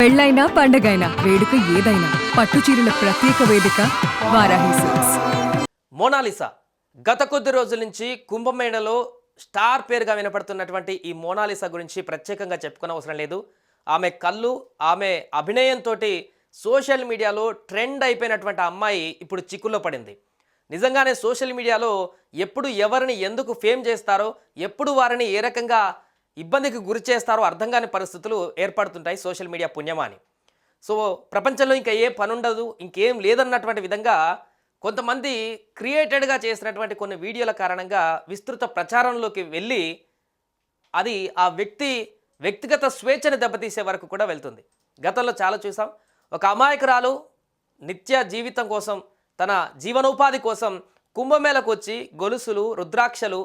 పెళ్ళైనా పండగైనా వేడుక ఏదైనా పట్టు చీరల ప్రత్యేక వేదిక వారాహి సిల్క్స్. మోనాలిసా గత కొద్ది రోజుల నుంచి కుంభమేళలో స్టార్ పేరుగా వినపడుతున్నటువంటి ఈ మోనాలిసా గురించి ప్రత్యేకంగా చెప్పుకునే అవసరం లేదు. ఆమె కళ్ళు, ఆమె అభినయంతో సోషల్ మీడియాలో ట్రెండ్ అయిపోయినటువంటి అమ్మాయి ఇప్పుడు చిక్కుల్లో పడింది. నిజంగానే సోషల్ మీడియాలో ఎప్పుడు ఎవరిని ఎందుకు ఫేమ్ చేస్తారో, ఎప్పుడు వారిని ఏ రకంగా ఇబ్బందికి గురి చేస్తారో అర్థం కాని పరిస్థితులు ఏర్పడుతుంటాయి సోషల్ మీడియా పుణ్యమాని. సో ప్రపంచంలో ఇంకా ఏ పని ఉండదు, ఇంకేం లేదన్నటువంటి విధంగా కొంతమంది క్రియేటెడ్గా చేసినటువంటి కొన్ని వీడియోల కారణంగా విస్తృత ప్రచారంలోకి వెళ్ళి అది ఆ వ్యక్తిగత స్వేచ్ఛని దెబ్బతీసే వరకు కూడా వెళ్తుంది. గతంలో చాలా చూసాం. ఒక అమాయకురాలు నిత్య జీవితం కోసం, తన జీవనోపాధి కోసం కుంభమేళకు వచ్చి గొలుసులు, రుద్రాక్షలు,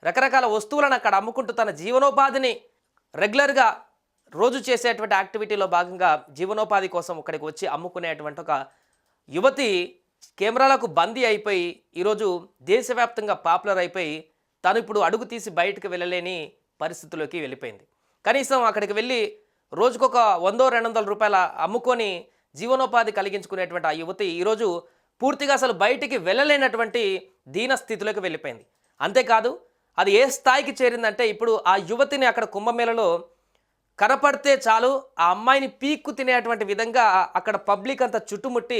రకరకాల వస్తువులను అక్కడ అమ్ముకుంటూ తన జీవనోపాధిని రెగ్యులర్గా రోజు చేసేటువంటి యాక్టివిటీలో భాగంగా జీవనోపాధి కోసం అక్కడికి వచ్చి అమ్ముకునేటువంటి ఒక యువతి కెమెరాలకు బందీ అయిపోయి ఈరోజు దేశవ్యాప్తంగా పాపులర్ అయిపోయి తను ఇప్పుడు అడుగు తీసి బయటకు వెళ్ళలేని పరిస్థితిలోకి వెళ్ళిపోయింది. కనీసం అక్కడికి వెళ్ళి రోజుకొక 100-200 రూపాయల అమ్ముకొని జీవనోపాధి కలిగించుకునేటువంటి ఆ యువతి ఈరోజు పూర్తిగా అసలు బయటికి వెళ్ళలేనటువంటి దీన స్థితిలోకి వెళ్ళిపోయింది. అంతేకాదు అది ఏ స్థాయికి చేరిందంటే ఇప్పుడు ఆ యువతిని అక్కడ కుంభమేళలో కనపడితే చాలు ఆ అమ్మాయిని పీక్కు తినేటువంటి విధంగా అక్కడ పబ్లిక్ అంతా చుట్టుముట్టి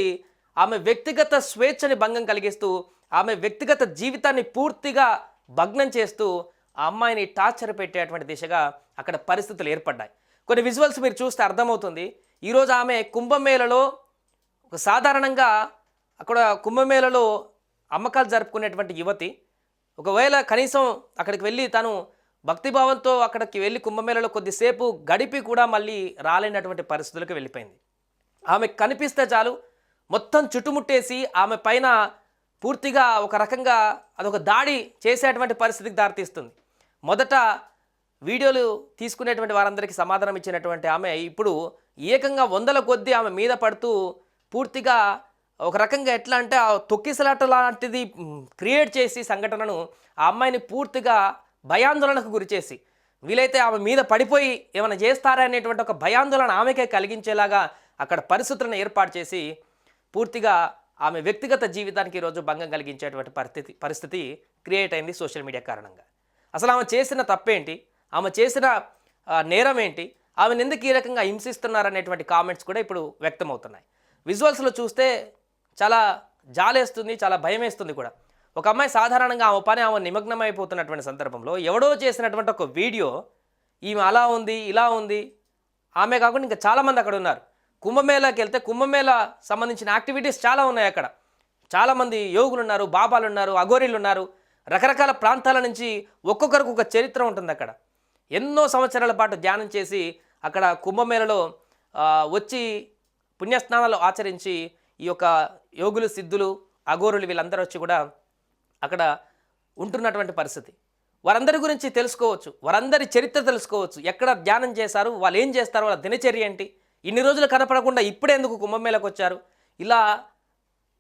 ఆమె వ్యక్తిగత స్వేచ్ఛని భంగం కలిగిస్తూ, ఆమె వ్యక్తిగత జీవితాన్ని పూర్తిగా భగ్నం చేస్తూ ఆ అమ్మాయిని టార్చర్ పెట్టేటువంటి దిశగా అక్కడ పరిస్థితులు ఏర్పడ్డాయి. కొన్ని విజువల్స్ మీరు చూస్తే అర్థమవుతుంది. ఈరోజు ఆమె కుంభమేళలో ఒక సాధారణంగా అక్కడ కుంభమేళలో అమ్మకాలు జరుపుకునేటువంటి యువతి ఒకవేళ కనీసం అక్కడికి వెళ్ళి తను భక్తిభావంతో అక్కడికి వెళ్ళి కుంభమేళలో కొద్దిసేపు గడిపి కూడా మళ్ళీ రాలేనటువంటి పరిస్థితులకు వెళ్ళిపోయింది. ఆమె కనిపిస్తే చాలు మొత్తం చుట్టుముట్టేసి ఆమె పైన పూర్తిగా ఒక రకంగా అదొక దాడి చేసేటువంటి పరిస్థితికి దారితీస్తుంది. మొదట వీడియోలు తీసుకునేటువంటి వారందరికీ సమాధానం ఇచ్చినటువంటి ఆమె ఇప్పుడు ఏకంగా 100ల కొద్దీ ఆమె మీద పడుతూ పూర్తిగా ఒక రకంగా ఎట్లా అంటే ఆ తొక్కిసలాట లాంటిది క్రియేట్ చేసి సంఘటనను ఆ అమ్మాయిని పూర్తిగా భయాందోళనకు గురిచేసి వీలైతే ఆమె మీద పడిపోయి ఏమైనా చేస్తారా అనేటువంటి ఒక భయాందోళన ఆమెకే కలిగించేలాగా అక్కడ పరిస్థితులను ఏర్పాటు చేసి పూర్తిగా ఆమె వ్యక్తిగత జీవితానికి ఈరోజు భంగం కలిగించేటువంటి పరిస్థితి క్రియేట్ అయింది సోషల్ మీడియా కారణంగా. అసలు ఆమె చేసిన తప్పేంటి, ఆమె చేసిన నేరం ఏంటి, ఆమెను ఎందుకు ఈ రకంగా హింసిస్తున్నారనేటువంటి కామెంట్స్ కూడా ఇప్పుడు వ్యక్తమవుతున్నాయి. విజువల్స్లో చూస్తే చాలా జాలేస్తుంది, చాలా భయం వేస్తుంది కూడా. ఒక అమ్మాయి సాధారణంగా ఆమె పని ఆమె నిమగ్నమైపోతున్నటువంటి సందర్భంలో ఎవడో చేసినటువంటి ఒక వీడియో ఈమె అలా ఉంది, ఇలా ఉంది, ఆమె కాకుండా ఇంకా చాలామంది అక్కడ ఉన్నారు. కుంభమేళాకి వెళ్తే కుంభమేళా సంబంధించిన యాక్టివిటీస్ చాలా ఉన్నాయి. అక్కడ చాలామంది యోగులు ఉన్నారు, బాబాలు ఉన్నారు, అఘోరీలు ఉన్నారు. రకరకాల ప్రాంతాల నుంచి ఒక్కొక్కరికి ఒక చరిత్ర ఉంటుంది. అక్కడ ఎన్నో సంవత్సరాల పాటు ధ్యానం చేసి అక్కడ కుంభమేళలో వచ్చి పుణ్యస్నానాలు ఆచరించి ఈ యొక్క యోగులు, సిద్ధులు, అఘోరులు వీళ్ళందరూ వచ్చి కూడా అక్కడ ఉంటున్నటువంటి పరిస్థితి. వారందరి గురించి తెలుసుకోవచ్చు, వారందరి చరిత్ర తెలుసుకోవచ్చు, ఎక్కడ ధ్యానం చేశారు, వాళ్ళు ఏం చేస్తారు, వాళ్ళ దినచర్య ఏంటి, ఇన్ని రోజులు కనపడకుండా ఇప్పుడే ఎందుకు కుంభమేళకు వచ్చారు, ఇలా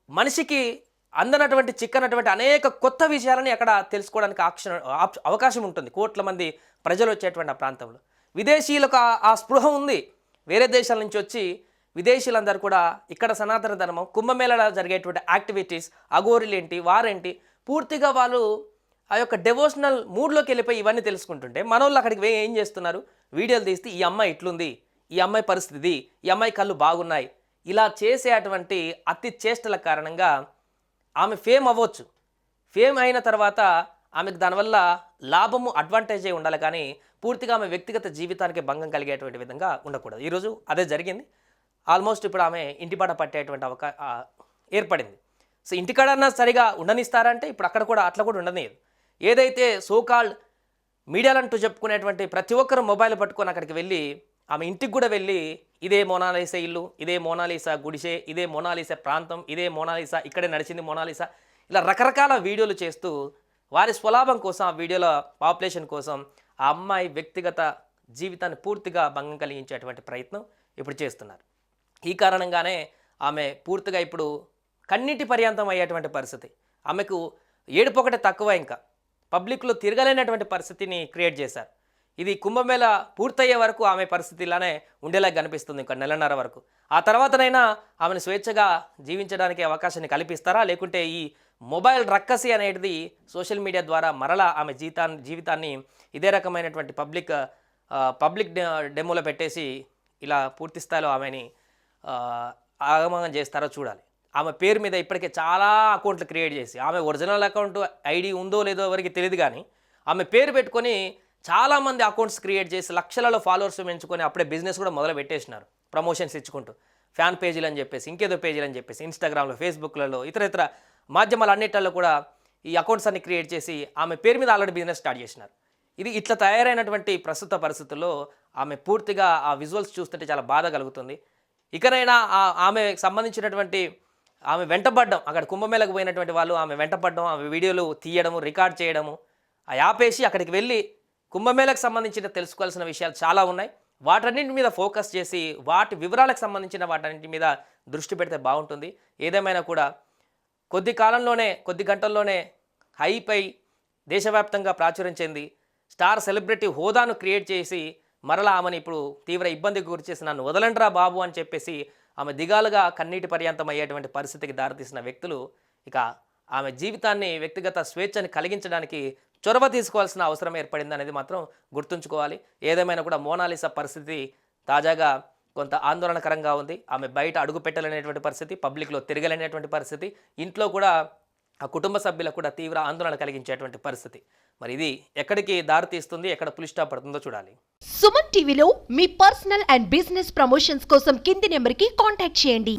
మనిషికి అందనటువంటి చిక్కనటువంటి అనేక కొత్త విషయాలని అక్కడ తెలుసుకోవడానికి అవకాశం ఉంటుంది. కోట్ల మంది ప్రజలు వచ్చేటువంటి ఆ ప్రాంతంలో విదేశీయులకు ఆ స్పృహ ఉంది. వేరే దేశాల నుంచి వచ్చి విదేశీయులందరూ కూడా ఇక్కడ సనాతన ధర్మం, కుంభమేళలో జరిగేటువంటి యాక్టివిటీస్, అఘోరీలేంటి, వారేంటి, పూర్తిగా వాళ్ళు ఆ యొక్క డెవోషనల్ మూడ్లోకి వెళ్ళిపోయి ఇవన్నీ తెలుసుకుంటుంటే మనోళ్ళు అక్కడికి పోయి ఏం చేస్తున్నారు, వీడియోలు తీస్తే ఈ అమ్మాయి ఇట్లుంది, ఈ అమ్మాయి పరిస్థితి, ఈ అమ్మాయి కళ్ళు బాగున్నాయి, ఇలా చేసేటువంటి అతి చేష్టల కారణంగా ఆమె ఫేమ్ అవ్వచ్చు. ఫేమ్ అయిన తర్వాత ఆమెకు దానివల్ల లాభము, అడ్వాంటేజే ఉండాలి, కానీ పూర్తిగా ఆమె వ్యక్తిగత జీవితానికి భంగం కలిగేటువంటి విధంగా ఉండకూడదు. ఈరోజు అదే జరిగింది. ఆల్మోస్ట్ ఇప్పుడు ఆమె ఇంటిపాట పట్టేటువంటి ఏర్పడింది. సో ఇంటికాడన్నా సరిగా ఉండనిస్తారంటే ఇప్పుడు అక్కడ కూడా అట్లా కూడా ఉండనియదు. ఏదైతే సోకాల్డ్ మీడియాలంటూ చెప్పుకునేటువంటి ప్రతి ఒక్కరు మొబైల్ పట్టుకొని అక్కడికి వెళ్ళి ఆమె ఇంటికి కూడా వెళ్ళి ఇదే మోనాలిసా ఇల్లు, ఇదే మోనాలిసా గుడిసె, ఇదే మోనాలిసా ప్రాంతం, ఇదే మోనాలిసా, ఇక్కడే నడిచింది మోనాలిసా, ఇలా రకరకాల వీడియోలు చేస్తూ వారి స్వలాభం కోసం, ఆ వీడియోల పాపులేషన్ కోసం ఆ అమ్మాయి వ్యక్తిగత జీవితాన్ని పూర్తిగా భంగం కలిగించేటువంటి ప్రయత్నం ఇప్పుడు చేస్తున్నారు. ఈ కారణంగానే ఆమె పూర్తిగా ఇప్పుడు కన్నీటి పర్యంతం అయ్యేటువంటి పరిస్థితి. ఆమెకు ఏడుపు ఒకటి తక్కువ, ఇంకా పబ్లిక్లో తిరగలేనటువంటి పరిస్థితిని క్రియేట్ చేశారు. ఇది కుంభమేళ పూర్తయ్యే వరకు ఆమె పరిస్థితి ఇలానే ఉండేలా కనిపిస్తుంది, ఇంకా నెలన్నర వరకు. ఆ తర్వాతనైనా ఆమెను స్వేచ్ఛగా జీవించడానికి అవకాశాన్ని కల్పిస్తారా, లేకుంటే ఈ మొబైల్ రక్కసి అనేది సోషల్ మీడియా ద్వారా మరలా ఆమె జీవితాన్ని ఇదే రకమైనటువంటి పబ్లిక్ డెమోలో పెట్టేసి ఇలా పూర్తి స్థాయిలో ఆమెని ఆగమనం చేస్తారో చూడాలి. ఆమె పేరు మీద ఇప్పటికే చాలా అకౌంట్లు క్రియేట్ చేసి, ఆమె ఒరిజినల్ అకౌంట్ ఐడి ఉందో లేదో ఎవరికి తెలియదు, కానీ ఆమె పేరు పెట్టుకొని చాలామంది అకౌంట్స్ క్రియేట్ చేసి లక్షలలో ఫాలోవర్స్ పెంచుకొని అప్పుడే బిజినెస్ కూడా మొదలు పెట్టేసినారు, ప్రమోషన్స్ ఇచ్చుకుంటూ. ఫ్యాన్ పేజీలు అని చెప్పేసి, ఇంకేదో పేజీలు అని చెప్పేసి, ఇన్స్టాగ్రామ్లో, ఫేస్బుక్లలో, ఇతర మాధ్యమాలు అన్నిటిలో కూడా ఈ అకౌంట్స్ అన్ని క్రియేట్ చేసి ఆమె పేరు మీద ఆల్రెడీ బిజినెస్ స్టార్ట్ చేసినారు. ఇది ఇట్లా తయారైనటువంటి ప్రస్తుత పరిస్థితుల్లో ఆమె పూర్తిగా ఆ విజువల్స్ చూస్తుంటే చాలా బాధ కలుగుతుంది. ఇకనైనా ఆమె సంబంధించినటువంటి ఆమె వెంటపడ్డం, అక్కడ కుంభమేళకు పోయినటువంటి వాళ్ళు ఆమె వెంటపడ్డం, ఆమె వీడియోలు తీయడము, రికార్డ్ చేయడము, ఆ యాపేసి అక్కడికి వెళ్ళి కుంభమేళకు సంబంధించిన తెలుసుకోవాల్సిన విషయాలు చాలా ఉన్నాయి. వాటన్నింటి మీద ఫోకస్ చేసి వాటి వివరాలకు సంబంధించిన వాటన్నింటి మీద దృష్టి పెడితే బాగుంటుంది. ఏదేమైనా కూడా కొద్ది కాలంలోనే, కొద్ది గంటల్లోనే హైపై దేశవ్యాప్తంగా ప్రాచుర్యం చెంది స్టార్ సెలబ్రిటీ హోదాను క్రియేట్ చేసి మరలా ఆమెను ఇప్పుడు తీవ్ర ఇబ్బందికి గురి చేసి నన్ను వదలండ్రా బాబు అని చెప్పేసి ఆమె దిగాలుగా కన్నీటి పర్యంతం అయ్యేటువంటి పరిస్థితికి దారితీసిన వ్యక్తులు ఇక ఆమె జీవితాన్ని, వ్యక్తిగత స్వేచ్ఛని కలిగించడానికి చొరవ తీసుకోవాల్సిన అవసరం ఏర్పడింది అనేది మాత్రం గుర్తుంచుకోవాలి. ఏదేమైనా కూడా మోనాలిసా పరిస్థితి తాజాగా కొంత ఆందోళనకరంగా ఉంది. ఆమె బయట అడుగు పెట్టలేనటువంటి పరిస్థితి, పబ్లిక్లో తిరగలేనటువంటి పరిస్థితి, ఇంట్లో కూడా ఆ కుటుంబ సభ్యులకు కూడా తీవ్ర ఆందోళన కలిగించేటువంటి పరిస్థితి. మరి ఇది ఎక్కడికి దారి తీస్తుంది, ఎక్కడ పులి స్టాప్ పడుతుందో చూడాలి. సుమన్ టీవీలో మీ పర్సనల్ అండ్ బిజినెస్ ప్రమోషన్స్ కోసం కింది నెంబర్కి కాంటాక్ట్ చేయండి.